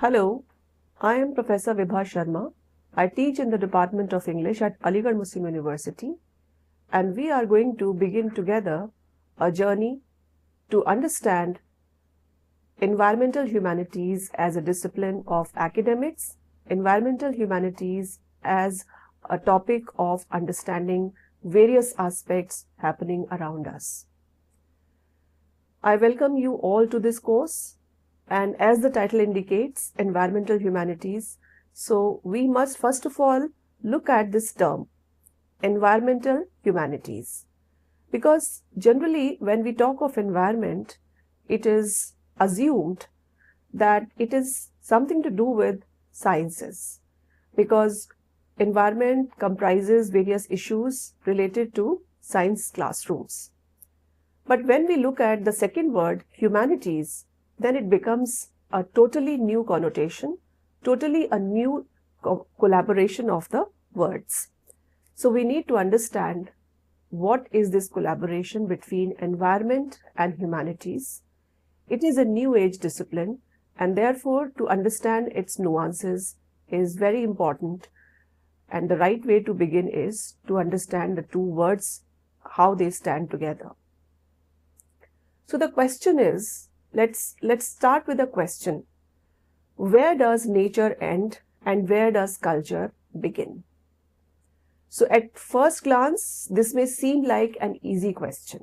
Hello, I am Professor Vibha Sharma. I teach in the Department of English at Aligarh Muslim University, and we are going to begin together a journey to understand environmental humanities as a discipline of academics, environmental humanities as a topic of understanding various aspects happening around us. I welcome you all to this course, and as the title indicates, environmental humanities. So we must first of all look at this term, environmental humanities, because generally when we talk of environment, it is assumed that it is something to do with sciences, because environment comprises various issues related to science classrooms. But when we look at the second word, humanities, then it becomes a totally new connotation, totally a new collaboration of the words. So we need to understand what is this collaboration between environment and humanities. It is a new age discipline, and therefore to understand its nuances is very important. And the right way to begin is to understand the two words, how they stand together. So the question is, let's start with a question. Where does nature end and where does culture begin? So at first glance, this may seem like an easy question.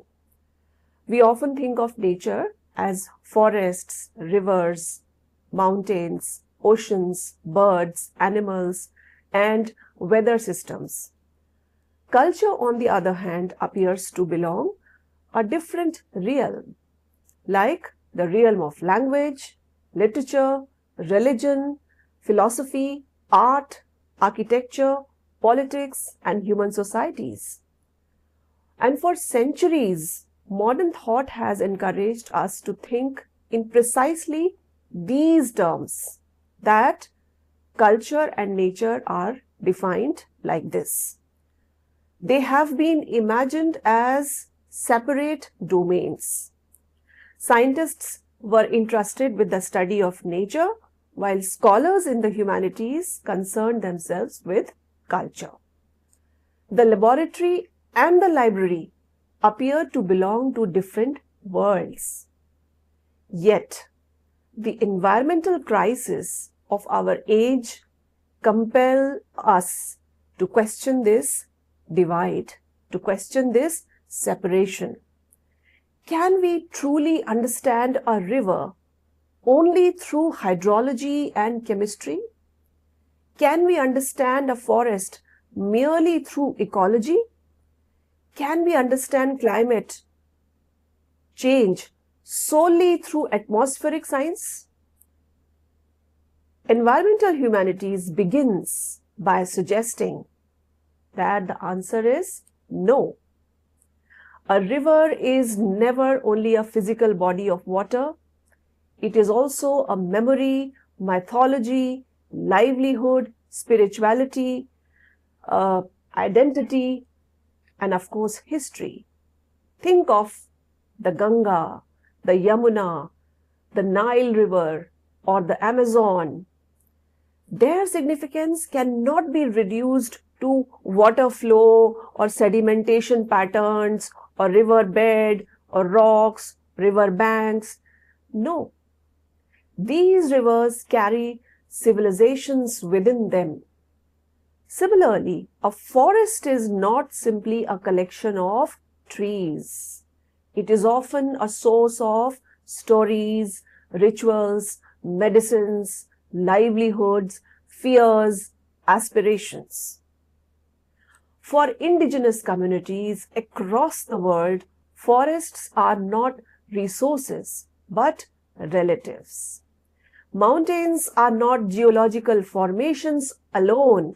We often think of nature as forests, rivers, mountains, oceans, birds, animals, and weather systems. Culture, on the other hand, appears to belong a different realm, like the realm of language, literature, religion, philosophy, art, architecture, politics, and human societies. And for centuries, modern thought has encouraged us to think in precisely these terms, that culture and nature are defined like this. They have been imagined as separate domains. Scientists were entrusted with the study of nature, while scholars in the humanities concerned themselves with culture. The laboratory and the library appear to belong to different worlds. Yet, the environmental crisis of our age compel us to question this divide, to question this separation. Can we truly understand a river only through hydrology and chemistry? Can we understand a forest merely through ecology? Can we understand climate change solely through atmospheric science? Environmental humanities begins by suggesting that the answer is no. A river is never only a physical body of water. It is also a memory, mythology, livelihood, spirituality, identity, and of course history. Think of the Ganga, the Yamuna, the Nile River, or the Amazon. Their significance cannot be reduced to water flow or sedimentation patterns or river bed or rocks, river banks. No. These rivers carry civilizations within them. Similarly, a forest is not simply a collection of trees. It is often a source of stories, rituals, medicines, livelihoods, fears, aspirations. For indigenous communities across the world, forests are not resources but relatives. Mountains are not geological formations alone.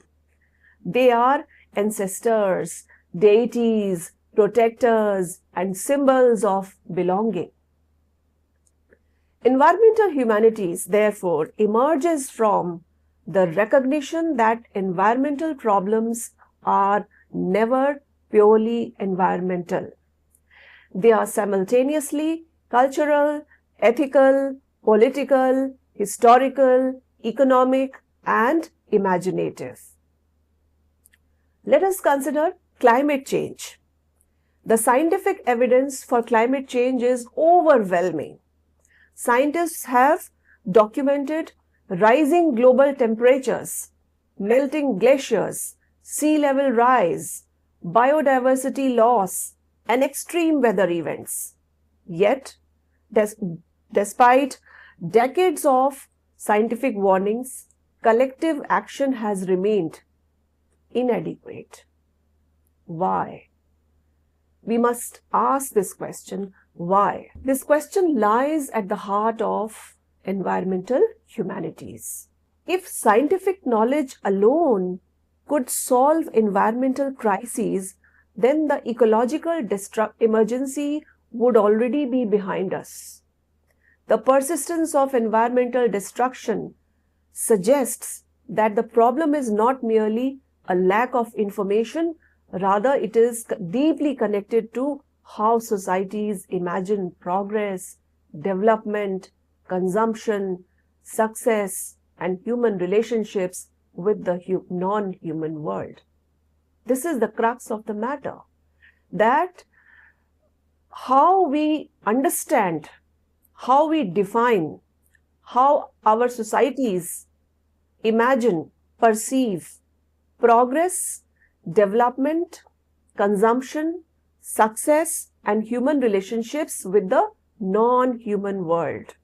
They are ancestors, deities, protectors, and symbols of belonging. Environmental humanities, therefore, emerges from the recognition that environmental problems are never purely environmental. They are simultaneously cultural, ethical, political, historical, economic, and imaginative. Let us consider climate change. The scientific evidence for climate change is overwhelming. Scientists have documented rising global temperatures, melting glaciers, sea level rise, biodiversity loss, and extreme weather events. Yet, despite decades of scientific warnings, collective action has remained inadequate. Why? We must ask this question, why? This question lies at the heart of environmental humanities. If scientific knowledge alone could solve environmental crises, then the ecological emergency would already be behind us. The persistence of environmental destruction suggests that the problem is not merely a lack of information, rather it is deeply connected to how societies imagine progress, development, consumption, success, and human relationships with the non-human world. This is the crux of the matter, that how we understand, how we define, how our societies imagine, perceive progress, development, consumption, success, and human relationships with the non-human world.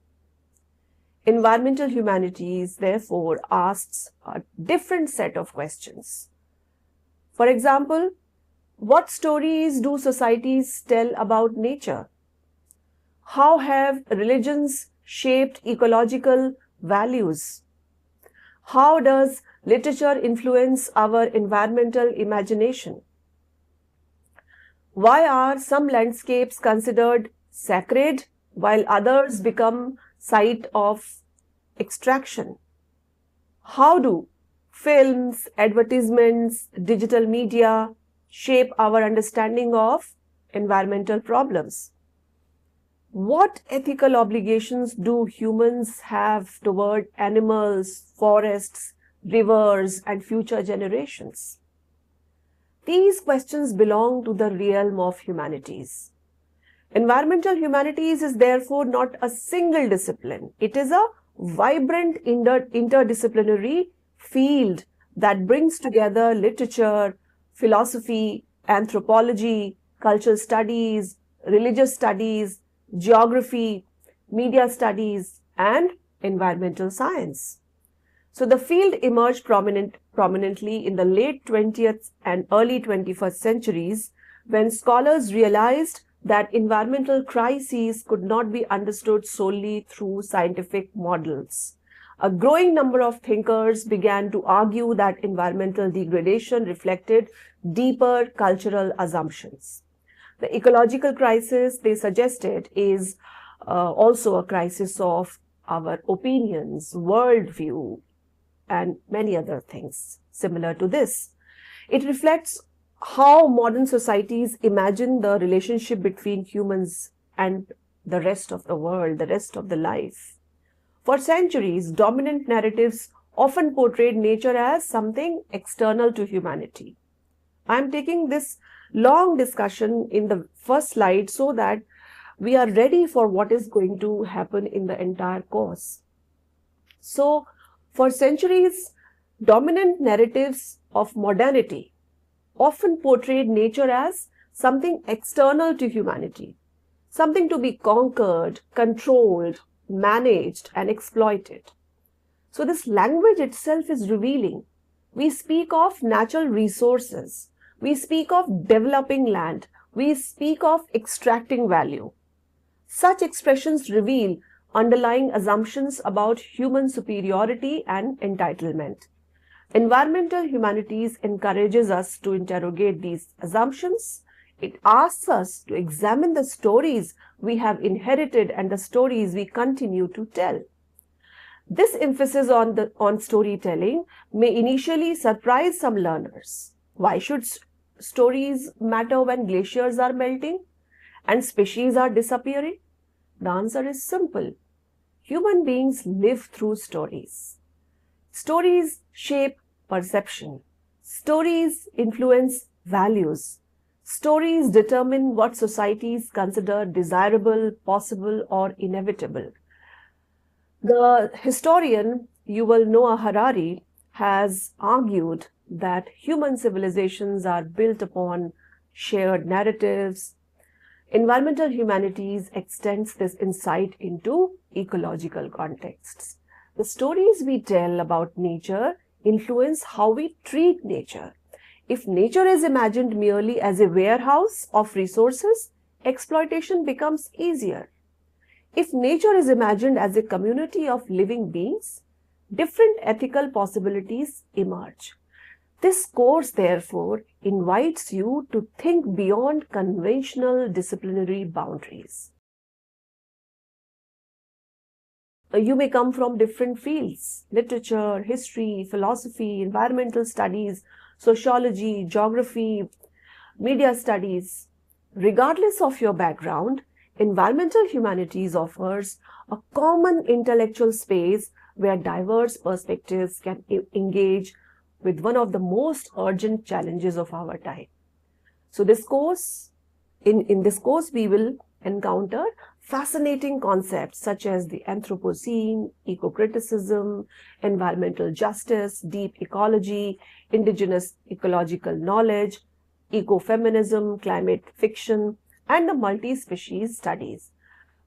Environmental humanities, therefore, asks a different set of questions. For example, what stories do societies tell about nature? How have religions shaped ecological values? How does literature influence our environmental imagination? Why are some landscapes considered sacred while others become site of extraction? How do films, advertisements, digital media shape our understanding of environmental problems? What ethical obligations do humans have toward animals, forests, rivers, and future generations? These questions belong to the realm of humanities. Environmental humanities is therefore not a single discipline. It is a vibrant interdisciplinary field that brings together literature, philosophy, anthropology, cultural studies, religious studies, geography, media studies, and environmental science. So the field emerged prominently in the late 20th and early 21st centuries when scholars realized that environmental crises could not be understood solely through scientific models. A growing number of thinkers began to argue that environmental degradation reflected deeper cultural assumptions. The ecological crisis, they suggested, is also a crisis of our opinions, worldview, and many other things similar to this. It reflects how modern societies imagine the relationship between humans and the rest of the world, the rest of the life. For centuries, dominant narratives often portrayed nature as something external to humanity. I am taking this long discussion in the first slide so that we are ready for what is going to happen in the entire course. So, for centuries, dominant narratives of modernity often portrayed nature as something external to humanity, something to be conquered, controlled, managed, and exploited. So this language itself is revealing. We speak of natural resources, we speak of developing land, we speak of extracting value. Such expressions reveal underlying assumptions about human superiority and entitlement. Environmental humanities encourages us to interrogate these assumptions. It asks us to examine the stories we have inherited and the stories we continue to tell. This emphasis on storytelling may initially surprise some learners. Why should stories matter when glaciers are melting and species are disappearing? The answer is simple. Human beings live through stories. Stories shape perception. Stories influence values. Stories determine what societies consider desirable, possible, or inevitable. The historian Yuval Noah Harari has argued that human civilizations are built upon shared narratives. Environmental humanities extends this insight into ecological contexts. The stories we tell about nature influence how we treat nature. If nature is imagined merely as a warehouse of resources, exploitation becomes easier. If nature is imagined as a community of living beings, different ethical possibilities emerge. This course, therefore, invites you to think beyond conventional disciplinary boundaries. You may come from different fields: literature, history, philosophy, environmental studies, sociology, geography, media studies. Regardless of your background, environmental humanities offers a common intellectual space where diverse perspectives can engage with one of the most urgent challenges of our time. So in this course, we will encounter fascinating concepts such as the Anthropocene, eco-criticism, environmental justice, deep ecology, indigenous ecological knowledge, ecofeminism, climate fiction, and the multi-species studies.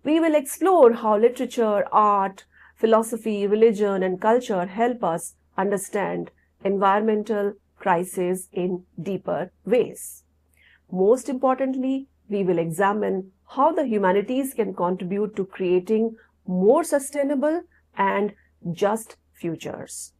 We will explore how literature, art, philosophy, religion, and culture help us understand environmental crises in deeper ways. Most importantly, we will examine how the humanities can contribute to creating more sustainable and just futures.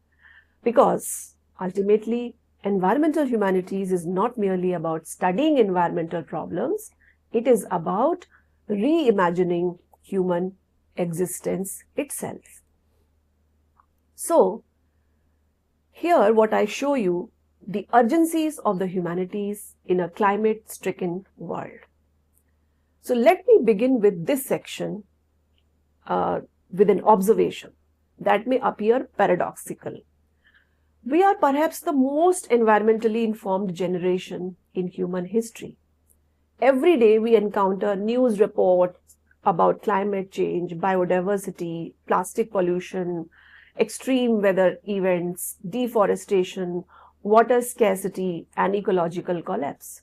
Because ultimately, environmental humanities is not merely about studying environmental problems, it is about reimagining human existence itself. So, here what I show you, the urgencies of the humanities in a climate-stricken world. So let me begin with this section with an observation that may appear paradoxical. We are perhaps the most environmentally informed generation in human history. Every day we encounter news reports about climate change, biodiversity, plastic pollution, extreme weather events, deforestation, water scarcity, and ecological collapse.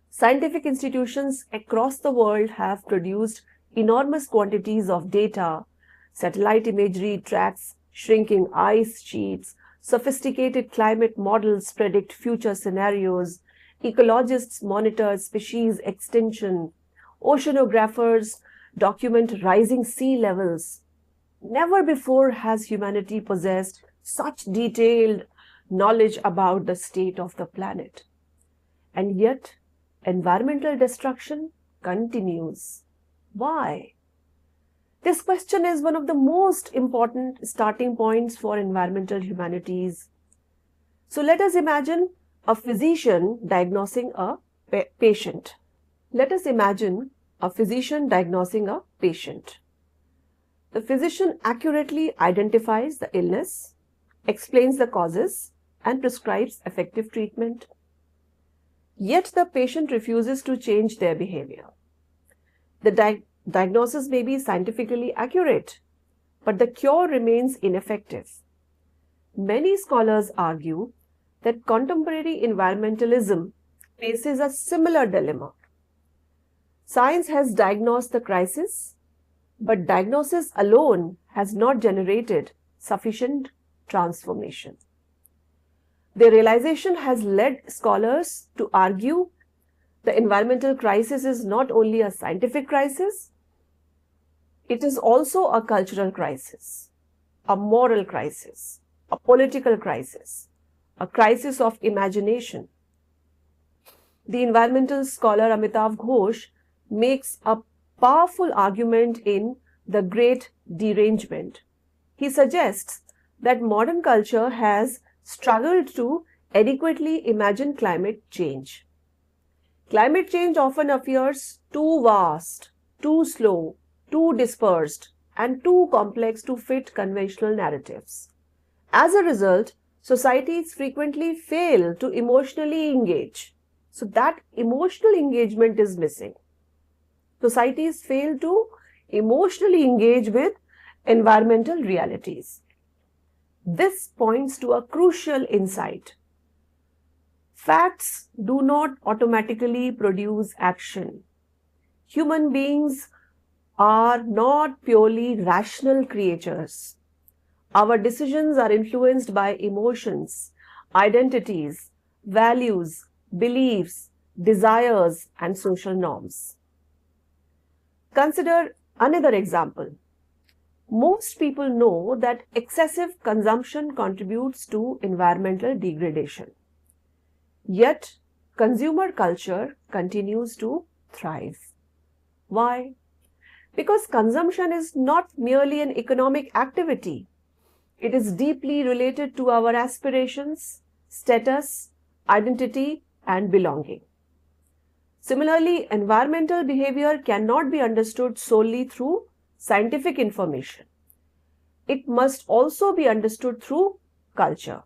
Scientific institutions across the world have produced enormous quantities of data. Satellite imagery tracks shrinking ice sheets, sophisticated climate models predict future scenarios, ecologists monitor species extinction, oceanographers document rising sea levels. Never before has humanity possessed such detailed knowledge about the state of the planet. And yet, environmental destruction continues. Why? This question is one of the most important starting points for environmental humanities. So let us imagine a physician diagnosing a patient. Let us imagine a physician diagnosing a patient. The physician accurately identifies the illness, explains the causes, and prescribes effective treatment. Yet the patient refuses to change their behavior. The diagnosis may be scientifically accurate, but the cure remains ineffective. Many scholars argue that contemporary environmentalism faces a similar dilemma. Science has diagnosed the crisis, but diagnosis alone has not generated sufficient transformation. The realization has led scholars to argue the environmental crisis is not only a scientific crisis, it is also a cultural crisis, a moral crisis, a political crisis, a crisis of imagination. The environmental scholar Amitav Ghosh makes a powerful argument in The Great Derangement. He suggests that modern culture has struggled to adequately imagine climate change. Climate change often appears too vast, too slow, too dispersed, and too complex to fit conventional narratives. As a result, societies frequently fail to emotionally engage. So that emotional engagement is missing. Societies fail to emotionally engage with environmental realities. This points to a crucial insight. Facts do not automatically produce action. Human beings are not purely rational creatures. Our decisions are influenced by emotions, identities, values, beliefs, desires, and social norms. Consider another example. Most people know that excessive consumption contributes to environmental degradation. Yet, consumer culture continues to thrive. Why? Because consumption is not merely an economic activity. It is deeply related to our aspirations, status, identity, and belonging. Similarly, environmental behavior cannot be understood solely through scientific information. It must also be understood through culture.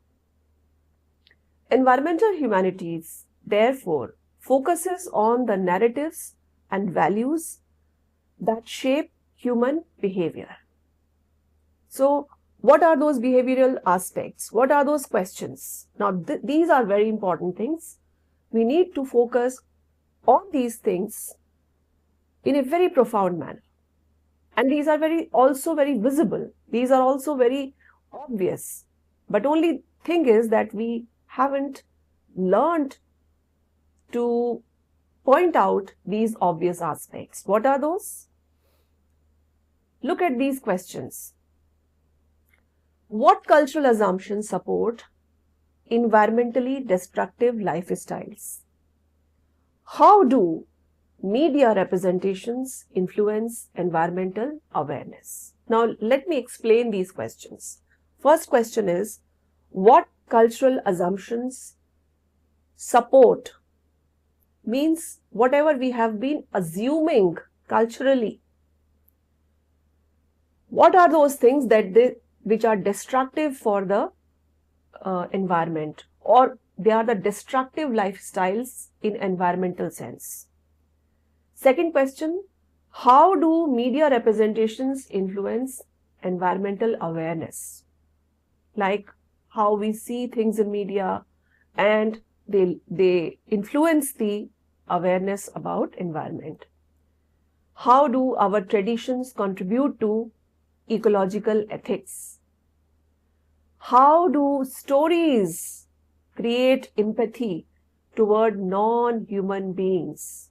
Environmental humanities, therefore, focuses on the narratives and values that shape human behavior. So, what are those behavioral aspects? What are those questions? Now, these are very important things. We need to focus on these things in a very profound manner. And these are also very visible. These are also very obvious. But only thing is that we haven't learned to point out these obvious aspects. What are those? Look at these questions. What cultural assumptions support environmentally destructive lifestyles? How do media representations influence environmental awareness? Now, let me explain these questions. First question is, what cultural assumptions support? Means whatever we have been assuming culturally. What are those things which are destructive for the environment, or they are the destructive lifestyles in environmental sense? Second question, how do media representations influence environmental awareness? Like how we see things in media and they influence the awareness about environment. How do our traditions contribute to ecological ethics? How do stories create empathy toward non-human beings?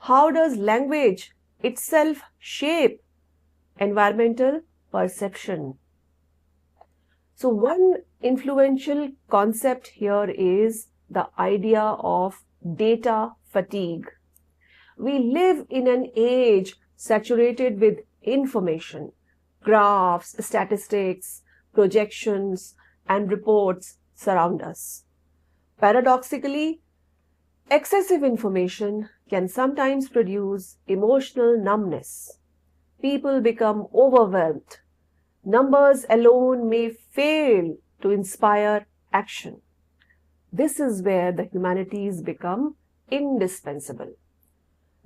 How does language itself shape environmental perception? So one influential concept here is the idea of data fatigue. We live in an age saturated with information, graphs, statistics, projections, and reports surround us. Paradoxically, excessive information can sometimes produce emotional numbness. People become overwhelmed. Numbers alone may fail to inspire action. This is where the humanities become indispensable.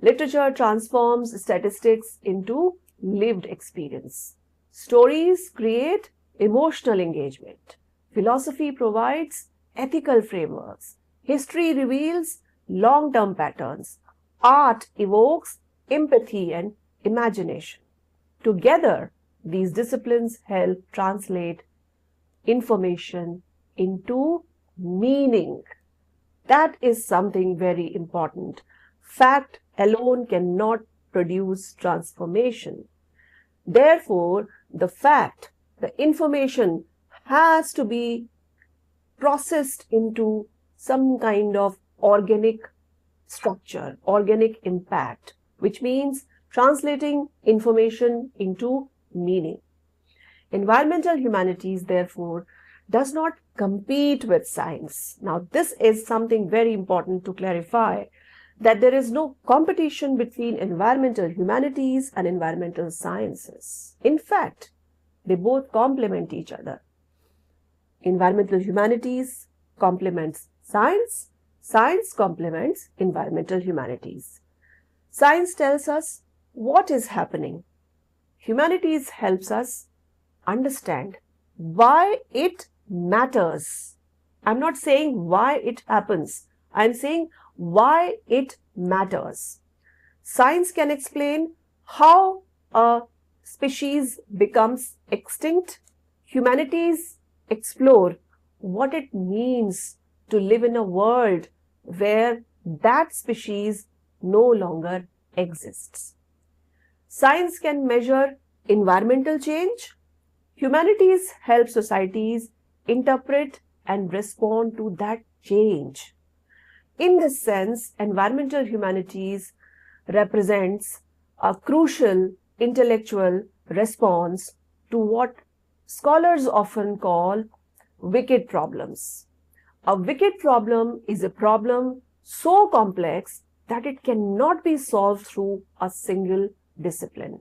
Literature transforms statistics into lived experience. Stories create emotional engagement. Philosophy provides ethical frameworks. History reveals long-term patterns. Art evokes empathy and imagination. Together, these disciplines help translate information into meaning. That is something very important. Fact alone cannot produce transformation. Therefore, the fact, the information has to be processed into some kind of organic structure, organic impact, which means translating information into meaning. Environmental humanities, therefore, does not compete with science. Now, this is something very important to clarify, that there is no competition between environmental humanities and environmental sciences. In fact, They both complement each other. Environmental humanities complements science. Science complements environmental humanities. Science tells us what is happening. Humanities helps us understand why it matters. I'm not saying why it happens. I'm saying why it matters. Science can explain how a species becomes extinct. Humanities explore what it means to live in a world where that species no longer exists. Science can measure environmental change. Humanities help societies interpret and respond to that change. In this sense, environmental humanities represents a crucial intellectual response to what scholars often call wicked problems. A wicked problem is a problem so complex that it cannot be solved through a single discipline.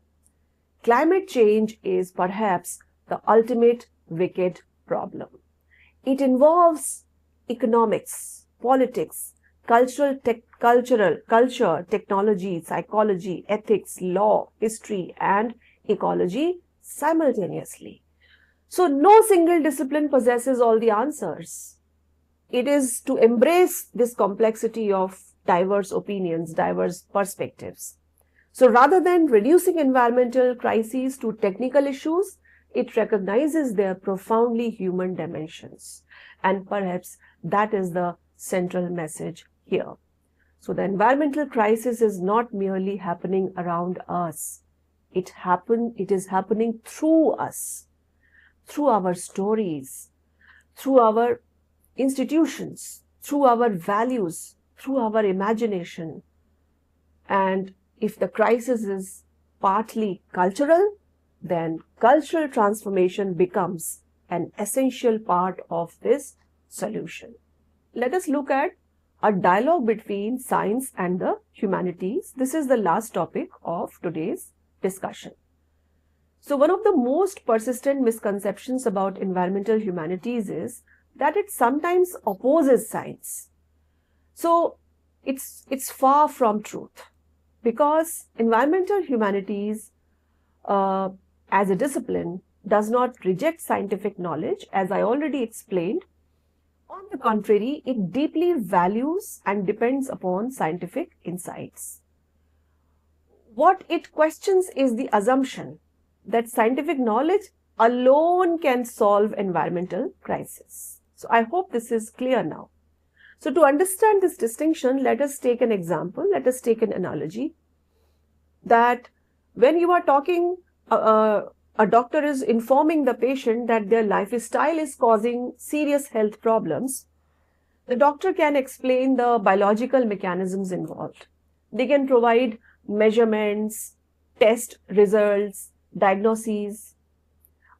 Climate change is perhaps the ultimate wicked problem. It involves economics, politics, culture, technology, psychology, ethics, law, history, and ecology simultaneously. So no single discipline possesses all the answers. It is to embrace this complexity of diverse opinions, diverse perspectives. So rather than reducing environmental crises to technical issues, it recognizes their profoundly human dimensions. And perhaps that is the central message here. So the environmental crisis is not merely happening around us. It is happening through us, through our stories, through our institutions, through our values, through our imagination. And if the crisis is partly cultural, then cultural transformation becomes an essential part of this solution. Let us look at a dialogue between science and the humanities. This is the last topic of today's discussion. So one of the most persistent misconceptions about environmental humanities is that it sometimes opposes science. So it's far from truth, because environmental humanities as a discipline does not reject scientific knowledge, as I already explained. On the contrary, it deeply values and depends upon scientific insights. What it questions is the assumption that scientific knowledge alone can solve environmental crisis. So I hope this is clear now. So to understand this distinction, let us take an example, let us take an analogy that when you are talking, a doctor is informing the patient that their lifestyle is causing serious health problems. The doctor can explain the biological mechanisms involved. They can provide measurements, test results, diagnoses.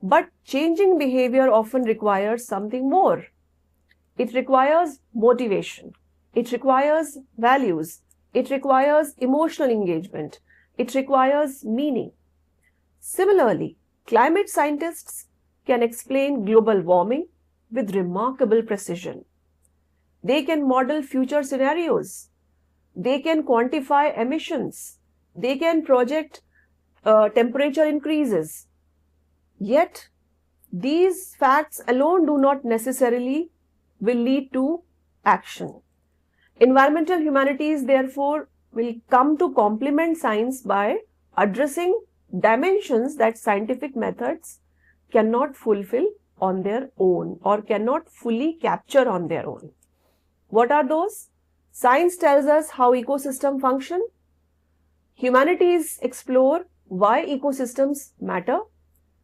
But changing behavior often requires something more. It requires motivation. It requires values. It requires emotional engagement. It requires meaning. Similarly, climate scientists can explain global warming with remarkable precision. They can model future scenarios. They can quantify emissions. They can project temperature increases. Yet, these facts alone do not necessarily will lead to action. Environmental humanities, therefore, will come to complement science by addressing dimensions that scientific methods cannot fulfill on their own or cannot fully capture on their own. What are those? Science tells us how ecosystems function. Humanities explore why ecosystems matter.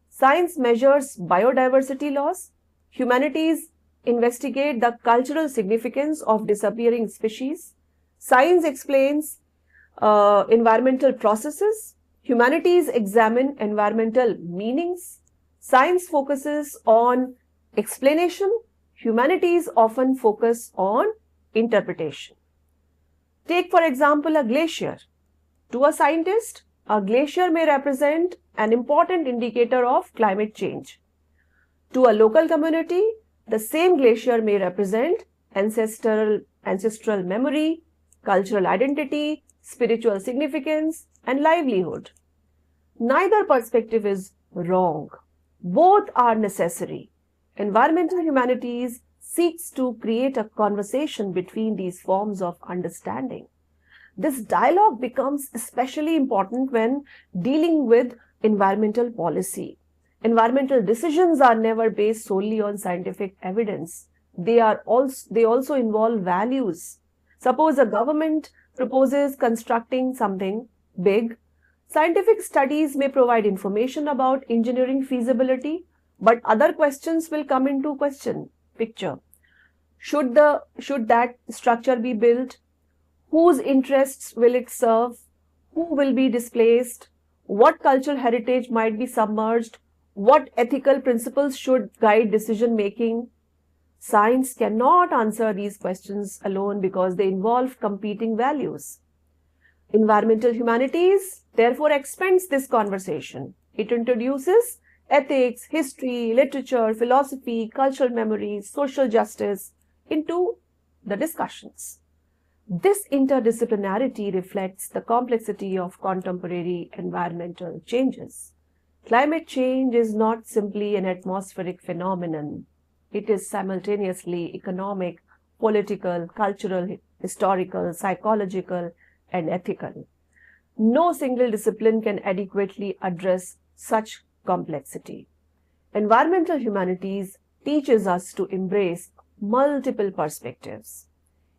Science measures biodiversity loss. Humanities investigate the cultural significance of disappearing species. Science explains environmental processes. Humanities examine environmental meanings. Science focuses on explanation. Humanities often focus on interpretation. Take, for example, a glacier. To a scientist, a glacier may represent an important indicator of climate change. To a local community, the same glacier may represent ancestral memory, cultural identity, spiritual significance, and livelihood. Neither perspective is wrong. Both are necessary. Environmental humanities seeks to create a conversation between these forms of understanding. This dialogue becomes especially important when dealing with environmental policy. Environmental decisions are never based solely on scientific evidence. They also involve values. Suppose a government proposes constructing something big. Scientific studies may provide information about engineering feasibility, but other questions will come into picture. Should that structure be built? Whose interests will it serve? Who will be displaced? What cultural heritage might be submerged? What ethical principles should guide decision making? Science cannot answer these questions alone because they involve competing values. Environmental humanities therefore expands this conversation. It introduces ethics, history, literature, philosophy, cultural memory, social justice into the discussions. This interdisciplinarity reflects the complexity of contemporary environmental changes. Climate change is not simply an atmospheric phenomenon. It is simultaneously economic, political, cultural, historical, psychological, and ethical. No single discipline can adequately address such complexity. Environmental humanities teaches us to embrace multiple perspectives.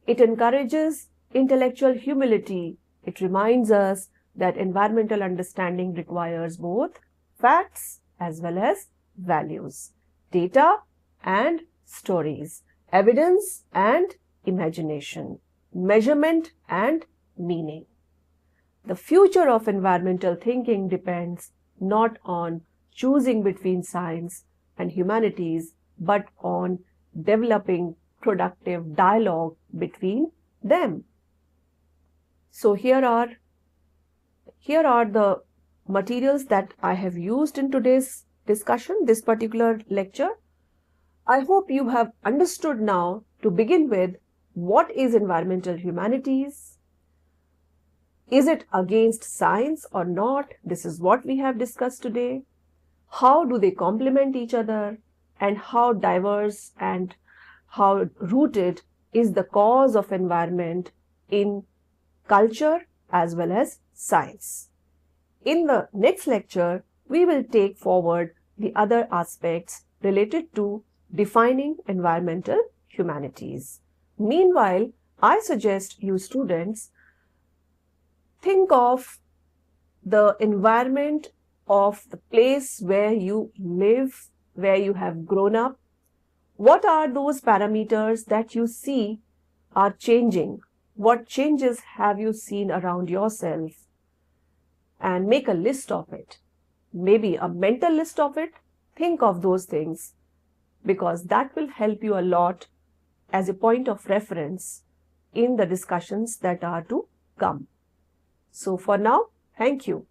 It encourages intellectual humility. It reminds us that environmental understanding requires both facts as well as values, data and stories, evidence and imagination, measurement and meaning. The future of environmental thinking depends not on choosing between science and humanities, but on developing productive dialogue between them. So here are the materials that I have used in today's discussion, this particular lecture. I hope you have understood now, to begin with, what is environmental humanities? Is it against science or not? This is what we have discussed today. How do they complement each other, and how diverse and how rooted is the cause of environment in culture as well as science. In the next lecture, we will take forward the other aspects related to defining environmental humanities. Meanwhile, I suggest you students think of the environment of the place where you live, where you have grown up. What are those parameters that you see are changing? What changes have you seen around yourself? And make a list of it. Maybe a mental list of it. Think of those things, because that will help you a lot as a point of reference in the discussions that are to come. So for now, thank you.